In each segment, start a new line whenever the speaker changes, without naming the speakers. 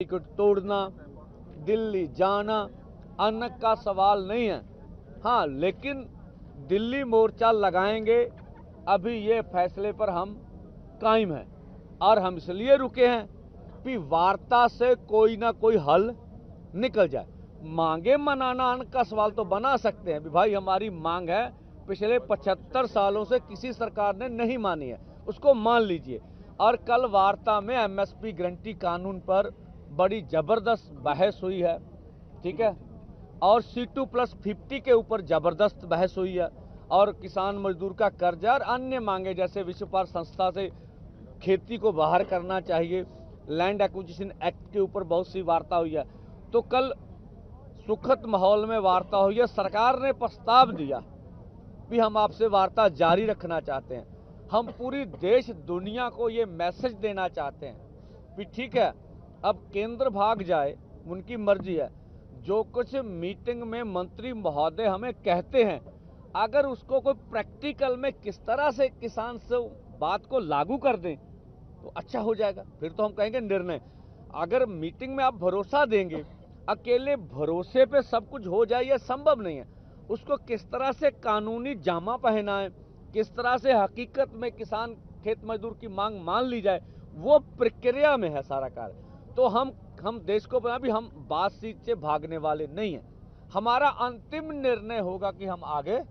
Ticket तोड़ना, दिल्ली जाना अन्न का सवाल नहीं है। हाँ, लेकिन दिल्ली मोर्चा लगाएंगे, अभी ये फैसले पर हम कायम हैं और हम इसलिए रुके हैं कि वार्ता से कोई ना कोई हल निकल जाए। मांगे मनाना अन्न का सवाल तो बना सकते हैं, भाई हमारी मांग है, पिछले 75 सालों से किसी सरकार ने नहीं मानी है, उसको मान लीजिए। और कल वार्ता में एमएसपी गारंटी कानून पर बड़ी जबरदस्त बहस हुई है, ठीक है, और C2+50 के ऊपर जबरदस्त बहस हुई है, और किसान मजदूर का कर्जा और अन्य मांगे जैसे विश्व व्यापार संस्था से खेती को बाहर करना चाहिए, लैंड एक्विजिशन एक्ट के ऊपर बहुत सी वार्ता हुई है। तो कल सुखद माहौल में वार्ता हुई है। सरकार ने प्रस्ताव दिया कि हम आपसे वार्ता जारी रखना चाहते हैं। हम पूरी देश दुनिया को ये मैसेज देना चाहते हैं कि ठीक है, अब केंद्र भाग जाए, उनकी मर्जी है। जो कुछ मीटिंग में मंत्री महोदय हमें कहते हैं, अगर उसको कोई प्रैक्टिकल में किस तरह से किसान से बात को लागू कर दें तो अच्छा हो जाएगा। फिर तो हम कहेंगे निर्णय। अगर मीटिंग में आप भरोसा देंगे, अकेले भरोसे पे सब कुछ हो जाए, यह संभव नहीं है। उसको किस तरह से कानूनी जामा पहनाएं, किस तरह से हकीकत में किसान खेत मजदूर की मांग मान ली जाए, वो प्रक्रिया में है सारा कार्य। तो हम देश को बना भी, हम बातचीत से भागने वाले नहीं हैं। हमारा अंतिम निर्णय होगा कि हम आगे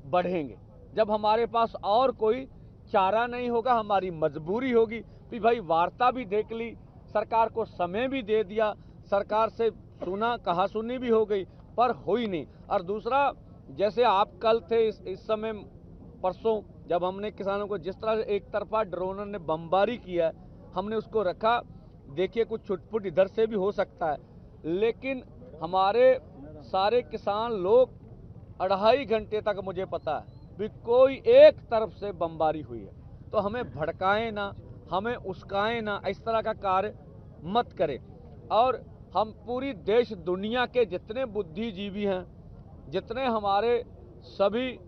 बढ़ेंगे जब हमारे पास और कोई चारा नहीं होगा, हमारी मजबूरी होगी कि भाई वार्ता भी देख ली, सरकार को समय भी दे दिया, सरकार से सुना, कहा सुनी भी हो गई, पर हुई नहीं। और दूसरा, जैसे आप कल थे, इस समय परसों जब हमने किसानों को जिस तरह से एक तरफा ड्रोनर ने बमबारी किया, हमने उसको रखा। देखिए, कुछ छुटपुट इधर से भी हो सकता है, लेकिन हमारे सारे किसान लोग 2.5 घंटे तक, मुझे पता है भी कोई एक तरफ से बमबारी हुई है। तो हमें भड़काएं ना, हमें उस्काएं ना, इस तरह का कार्य मत करें। और हम पूरी देश दुनिया के जितने बुद्धिजीवी हैं, जितने हमारे सभी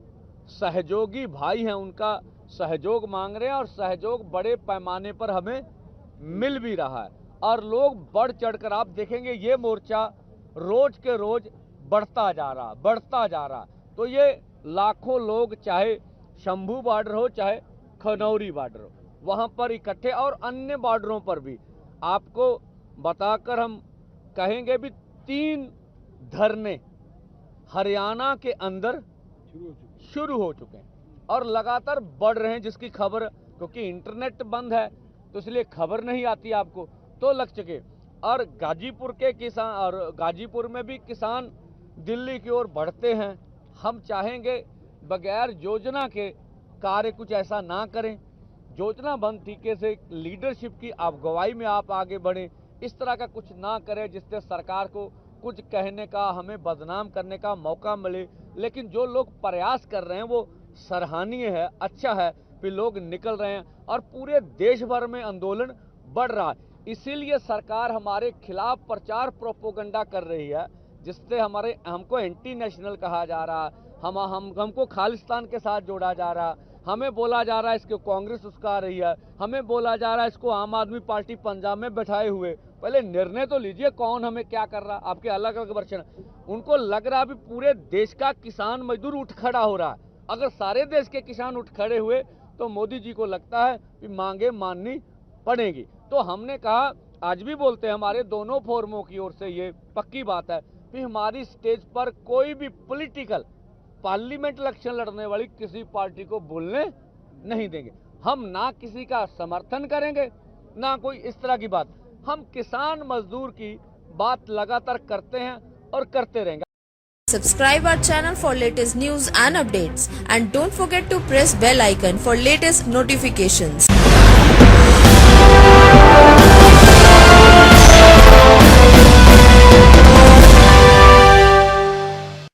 सहयोगी भाई हैं, उनका सहयोग मांग रहे हैं, और सहयोग बड़े पैमाने पर हमें मिल भी रहा है। और लोग बढ़ चढ़कर, आप देखेंगे ये मोर्चा रोज के रोज बढ़ता जा रहा। तो ये लाखों लोग, चाहे शंभू बॉर्डर हो, चाहे खनौरी बॉर्डर हो, वहां पर इकट्ठे, और अन्य बॉर्डरों पर भी आपको बताकर हम कहेंगे भी 3 धरने हरियाणा के अंदर शुरू हो चुके हैं और लगातार बढ़ रहे हैं, जिसकी खबर, क्योंकि इंटरनेट बंद है तो इसलिए खबर नहीं आती आपको, तो लग चुके। और गाजीपुर के किसान, और गाजीपुर में भी किसान दिल्ली की ओर बढ़ते हैं। हम चाहेंगे बगैर योजना के कार्य कुछ ऐसा ना करें, योजनाबंद तरीके से लीडरशिप की अगुवाई में आप आगे बढ़ें। इस तरह का कुछ ना करें जिससे सरकार को कुछ कहने का, हमें बदनाम करने का मौका मिले। लेकिन जो लोग प्रयास कर रहे हैं वो सराहनीय है, अच्छा है कि लोग निकल रहे हैं और पूरे देश भर में आंदोलन बढ़ रहा है। इसीलिए सरकार हमारे खिलाफ प्रचार प्रोपोगंडा कर रही है, जिससे हमको एंटी नेशनल कहा जा रहा है, हमको खालिस्तान के साथ जोड़ा जा रहा है, हमें बोला जा रहा है इसको कांग्रेस उस्का रही है, हमें बोला जा रहा है इसको आम आदमी पार्टी पंजाब में बैठाए हुए। पहले निर्णय तो लीजिए कौन हमें क्या कर रहा है। आपके अलग अलग वर्षन, उनको लग रहा है पूरे देश का किसान मजदूर उठ खड़ा हो रहा है। अगर सारे देश के किसान उठ खड़े हुए तो मोदी जी को लगता है कि मांगे माननी पड़ेगी। तो हमने कहा, आज भी बोलते हैं, हमारे दोनों फोरमों की ओर से ये पक्की बात है कि हमारी स्टेज पर कोई भी पॉलिटिकल पार्लियामेंट इलेक्शन लड़ने वाली किसी पार्टी को बोलने नहीं देंगे। हम ना किसी का समर्थन करेंगे, ना कोई इस तरह की बात। हम किसान मजदूर की बात लगातार करते हैं और करते रहेंगे।
Subscribe our channel for latest news and updates, and don't forget to press bell icon for latest notifications.